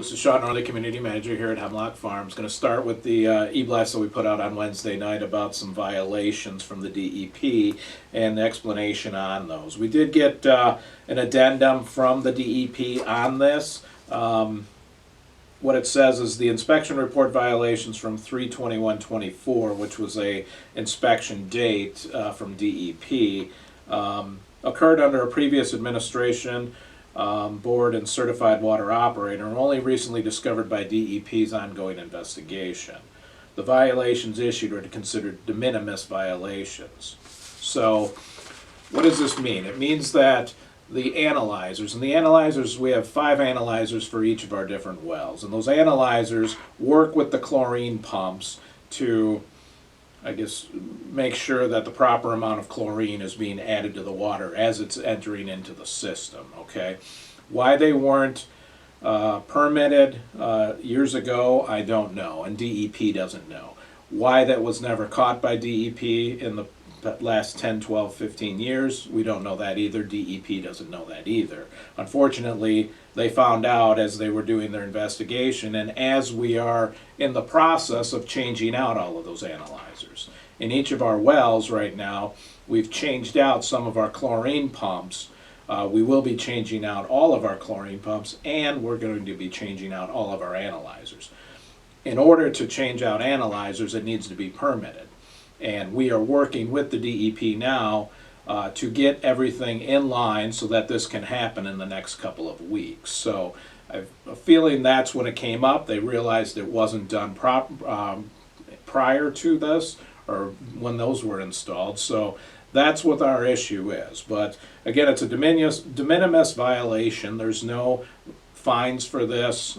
This is Shaun Nordlie, Community Manager here at Hemlock Farms. Going to start with the e-blast that we put out on Wednesday night about some violations from the DEP and the explanation on those. We did get an addendum from the DEP on this. What it says is the inspection report violations from 3/21/24, which was a inspection date from DEP, occurred under a previous administration, board and certified water operator, and only recently discovered by DEP's ongoing investigation. The violations issued are considered de minimis violations. So what does this mean? It means that the analyzers, and the analyzers, we have 5 analyzers for each of our different wells, and those analyzers work with the chlorine pumps to, I guess, make sure that the proper amount of chlorine is being added to the water as it's entering into the system, okay? Why they weren't permitted years ago, I don't know, and DEP doesn't know. Why that was never caught by DEP in the last 10, 12, 15 years, we don't know that either. DEP doesn't know that either. Unfortunately, they found out as they were doing their investigation, and as we are in the process of changing out all of those analyzers. In each of our wells right now, we've changed out some of our chlorine pumps. We will be changing out all of our chlorine pumps, and we're going to be changing out all of our analyzers. In order to change out analyzers, it needs to be permitted. And we are working with the DEP now to get everything in line so that this can happen in the next couple of weeks. So I have a feeling that's when it came up. They realized it wasn't done prior to this, or when those were installed. So that's what our issue is. But again, it's a de minimis violation. There's no fines for this.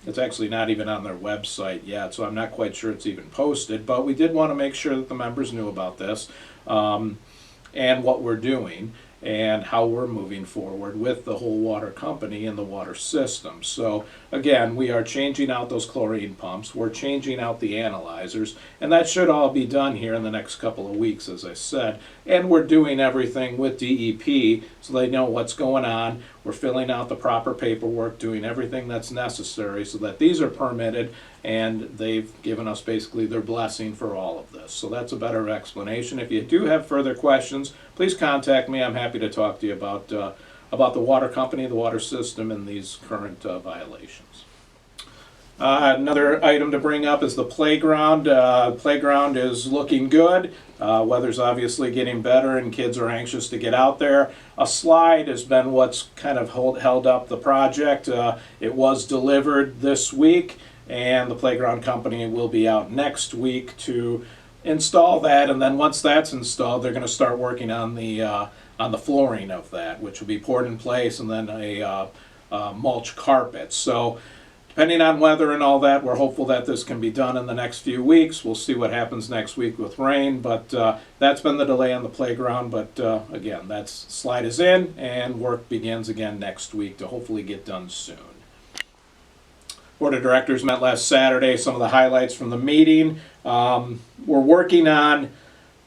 It's actually not even on their website yet, so I'm not quite sure it's even posted, but we did want to make sure that the members knew about this and what we're doing and how we're moving forward with the whole water company and the water system. So again, we are changing out those chlorine pumps, we're changing out the analyzers, and that should all be done here in the next couple of weeks, as I said. And we're doing everything with DEP so they know what's going on. We're filling out the proper paperwork, doing everything that's necessary so that these are permitted, and they've given us basically their blessing for all of this. So that's a better explanation. If you do have further questions, please contact me. I'm happy to talk to you about the water company, the water system, and these current violations. Another item to bring up is the playground. Playground is looking good. Weather's obviously getting better and kids are anxious to get out there. A slide has been what's kind of held up the project. It was delivered this week, and the playground company will be out next week to install that, and then once that's installed, they're going to start working on the flooring of that, which will be poured in place, and then a mulch carpet. So depending on weather and all that, we're hopeful that this can be done in the next few weeks. We'll see what happens next week with rain, but that's been the delay on the playground. But again, that slide is in, and work begins again next week to hopefully get done soon. Board of Directors met last Saturday. Some of the highlights from the meeting. We're working on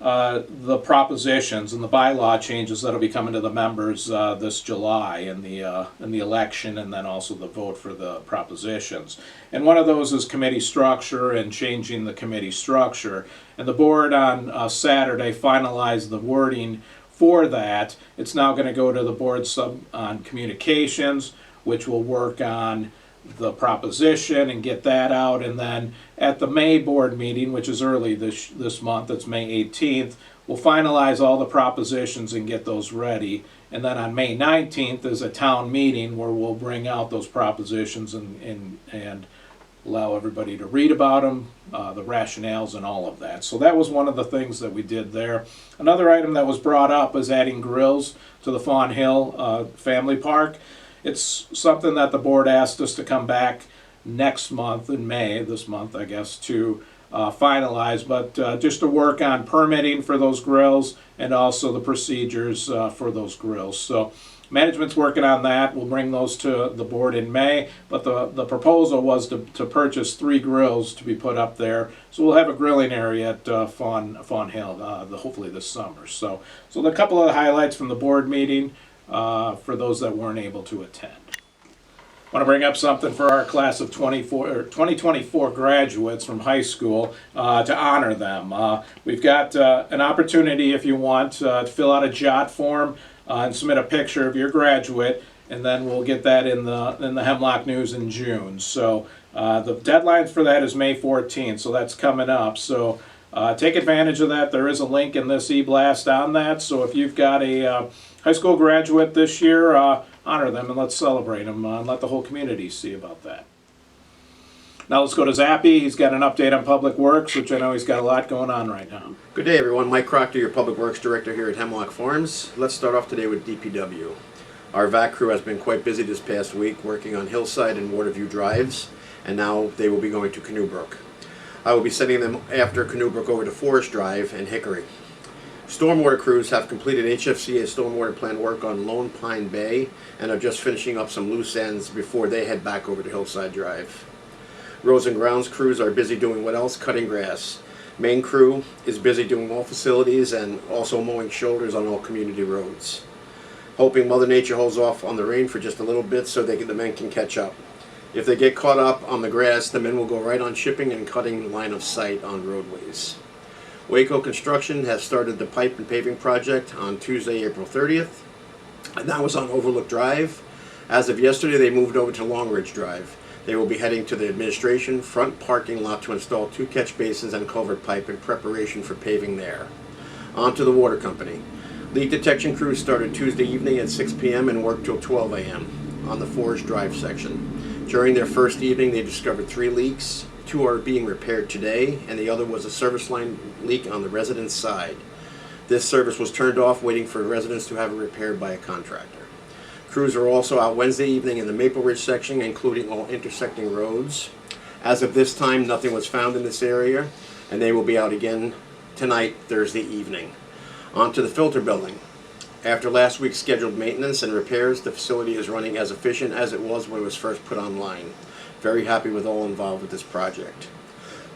the propositions and the bylaw changes that will be coming to the members this July in the election, and then also the vote for the propositions. And one of those is committee structure and changing the committee structure. And the board on Saturday finalized the wording for that. It's now going to go to the board on communications, which will work on the proposition and get that out, and then at the May board meeting, which is early this month, it's May 18th, we'll finalize all the propositions and get those ready, and then on May 19th is a town meeting where we'll bring out those propositions and allow everybody to read about them, the rationales and all of that. So that was one of the things that we did there. Another item that was brought up is adding grills to the Fawn Hill Family Park. It's something that the board asked us to come back next month, in May, this month I guess, to finalize, but just to work on permitting for those grills and also the procedures for those grills. So management's working on that. We'll bring those to the board in May, but the proposal was to purchase 3 grills to be put up there. So we'll have a grilling area at Fawn Hill hopefully this summer. So a couple of highlights from the board meeting for those that weren't able to attend. Want to bring up something for our class of 2024 graduates from high school to honor them. We've got an opportunity, if you want, to fill out a jot form and submit a picture of your graduate, and then we'll get that in the Hemlock News in June. So the deadline for that is May 14th, so that's coming up. So take advantage of that. There is a link in this e-blast on that. So if you've got a high school graduate this year, honor them and let's celebrate them and let the whole community see about that. Now let's go to Zappy. He's got an update on Public Works, which I know he's got a lot going on right now. Good day, everyone. Mike Proctor, your Public Works Director here at Hemlock Farms. Let's start off today with DPW. Our vac crew has been quite busy this past week working on Hillside and Waterview Drives, and now they will be going to Canoe Brook. I will be sending them after Canoe Brook over to Forest Drive and Hickory. Stormwater crews have completed HFCA stormwater plant work on Lone Pine Bay and are just finishing up some loose ends before they head back over to Hillside Drive. Roads and grounds crews are busy doing what else? Cutting grass. Main crew is busy doing all facilities and also mowing shoulders on all community roads. Hoping Mother Nature holds off on the rain for just a little bit so the men can catch up. If they get caught up on the grass, the men will go right on shipping and cutting line of sight on roadways. Waco Construction has started the pipe and paving project on Tuesday, April 30th, and that was on Overlook Drive. As of yesterday, they moved over to Long Ridge Drive. They will be heading to the administration front parking lot to install 2 catch basins and culvert pipe in preparation for paving there. On to the water company. Leak detection crews started Tuesday evening at 6 p.m. and worked till 12 a.m. on the Forest Drive section. During their first evening, they discovered 3 leaks. 2 are being repaired today, and the other was a service line leak on the resident's side. This service was turned off, waiting for residents to have it repaired by a contractor. Crews are also out Wednesday evening in the Maple Ridge section, including all intersecting roads. As of this time, nothing was found in this area, and they will be out again tonight, Thursday evening. On to the filter building. After last week's scheduled maintenance and repairs, the facility is running as efficient as it was when it was first put online. Very happy with all involved with this project.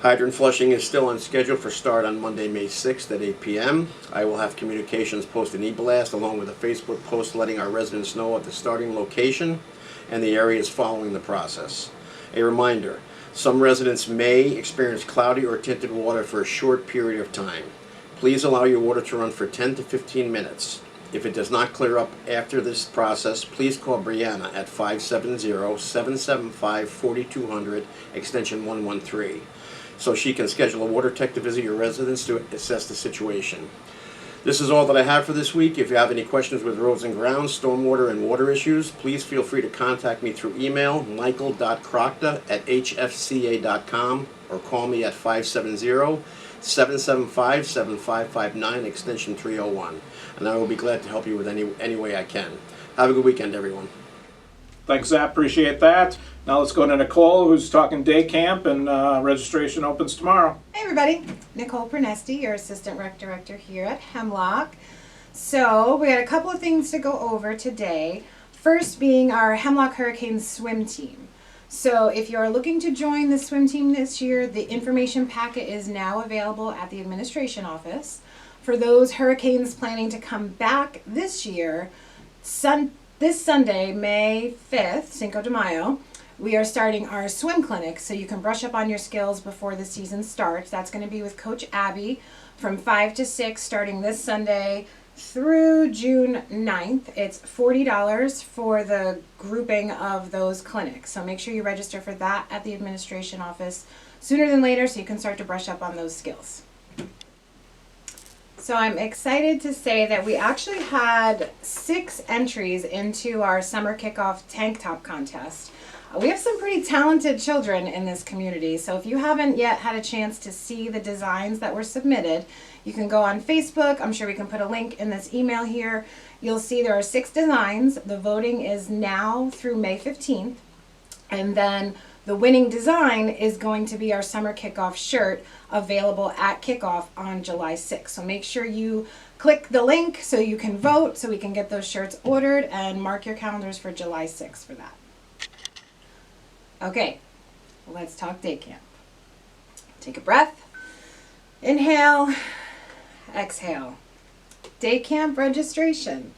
Hydrant flushing is still on schedule for start on Monday, May 6th at 8 p.m. I will have communications post an e-blast along with a Facebook post letting our residents know at the starting location and the areas following the process. A reminder, some residents may experience cloudy or tinted water for a short period of time. Please allow your water to run for 10 to 15 minutes. If it does not clear up after this process, please call Brianna at 570-775-4200, extension 113, so she can schedule a water tech to visit your residence to assess the situation. This is all that I have for this week. If you have any questions with roads and grounds, stormwater, and water issues, please feel free to contact me through email, michael.crocta@hfca.com, or call me at 570-775-7559, extension 301. And I will be glad to help you with any way I can. Have a good weekend, everyone. Thanks, Zap. Appreciate that. Now let's go to Nicole, who's talking day camp, and registration opens tomorrow. Hey everybody, Nicole Pernesti, your Assistant Rec Director here at Hemlock. So we had a couple of things to go over today. First being our Hemlock Hurricanes swim team. So if you're looking to join the swim team this year, the information packet is now available at the administration office. For those Hurricanes planning to come back this year, this Sunday, May 5th, Cinco de Mayo, we are starting our swim clinic, so you can brush up on your skills before the season starts. That's going to be with Coach Abby from 5 to 6 starting this Sunday through June 9th. It's $40 for the grouping of those clinics. So make sure you register for that at the administration office sooner than later so you can start to brush up on those skills. So I'm excited to say that we actually had 6 entries into our summer kickoff tank top contest. We have some pretty talented children in this community, so if you haven't yet had a chance to see the designs that were submitted, you can go on Facebook. I'm sure we can put a link in this email here. You'll see there are 6 designs. The voting is now through May 15th, and then the winning design is going to be our summer kickoff shirt, available at kickoff on July 6th. So make sure you click the link so you can vote, so we can get those shirts ordered, and mark your calendars for July 6th for that. Okay, let's talk day camp. Take a breath, inhale, exhale. Day camp registration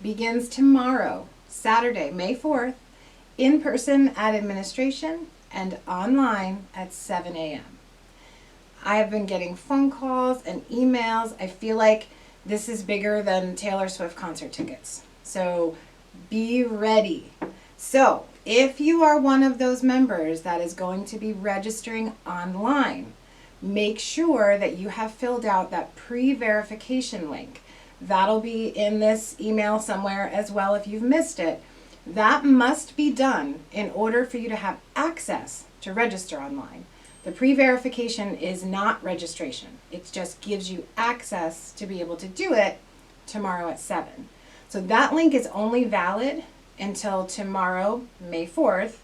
begins tomorrow, Saturday, May 4th, in person at administration and online at 7 a.m. I have been getting phone calls and emails. I feel like this is bigger than Taylor Swift concert tickets. So be ready. So if you are one of those members that is going to be registering online, make sure that you have filled out that pre-verification link. That'll be in this email somewhere as well if you've missed it. That must be done in order for you to have access to register online. The pre-verification is not registration. It just gives you access to be able to do it tomorrow at 7. So that link is only valid until tomorrow, May 4th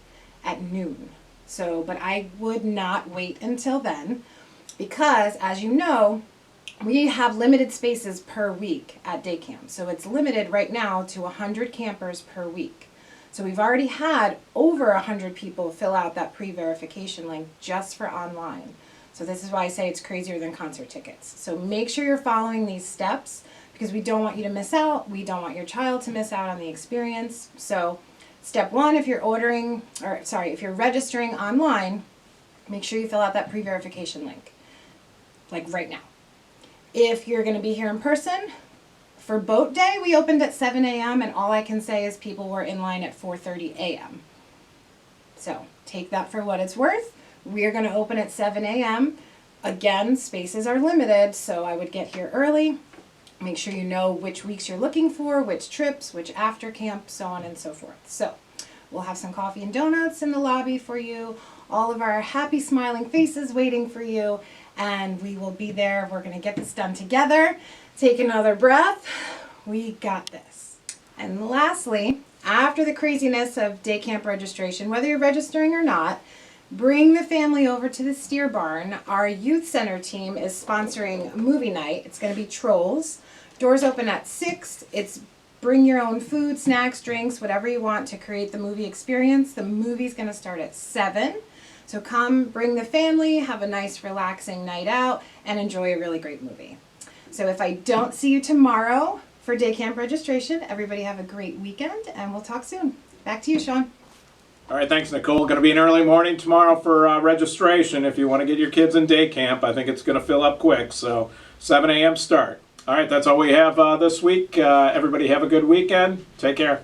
at noon. So, but I would not wait until then because, as you know, we have limited spaces per week at day camp. So it's limited right now to 100 campers per week. So we've already had over 100 people fill out that pre-verification link just for online. So this is why I say it's crazier than concert tickets. So make sure you're following these steps because we don't want you to miss out. We don't want your child to miss out on the experience. So step 1, if you're if you're registering online, make sure you fill out that pre-verification link, like right now. If you're going to be here in person, for boat day, we opened at 7 a.m. and all I can say is people were in line at 4:30 a.m. So take that for what it's worth. We're going to open at 7 a.m. Again, spaces are limited, so I would get here early. Make sure you know which weeks you're looking for, which trips, which after camp, so on and so forth. So we'll have some coffee and donuts in the lobby for you, all of our happy smiling faces waiting for you, and we will be there. We're going to get this done together. Take another breath. We got this. And lastly, after the craziness of day camp registration, whether you're registering or not, bring the family over to the Steer Barn. Our youth center team is sponsoring movie night. It's going to be Trolls. Doors open at 6. It's bring your own food, snacks, drinks, whatever you want to create the movie experience. The movie's going to start at 7. So come, bring the family, have a nice relaxing night out, and enjoy a really great movie. So if I don't see you tomorrow for day camp registration, everybody have a great weekend, and we'll talk soon. Back to you, Shaun. All right, thanks, Nicole. Going to be an early morning tomorrow for registration. If you want to get your kids in day camp, I think it's going to fill up quick. So 7 a.m. start. All right, that's all we have this week. Everybody have a good weekend. Take care.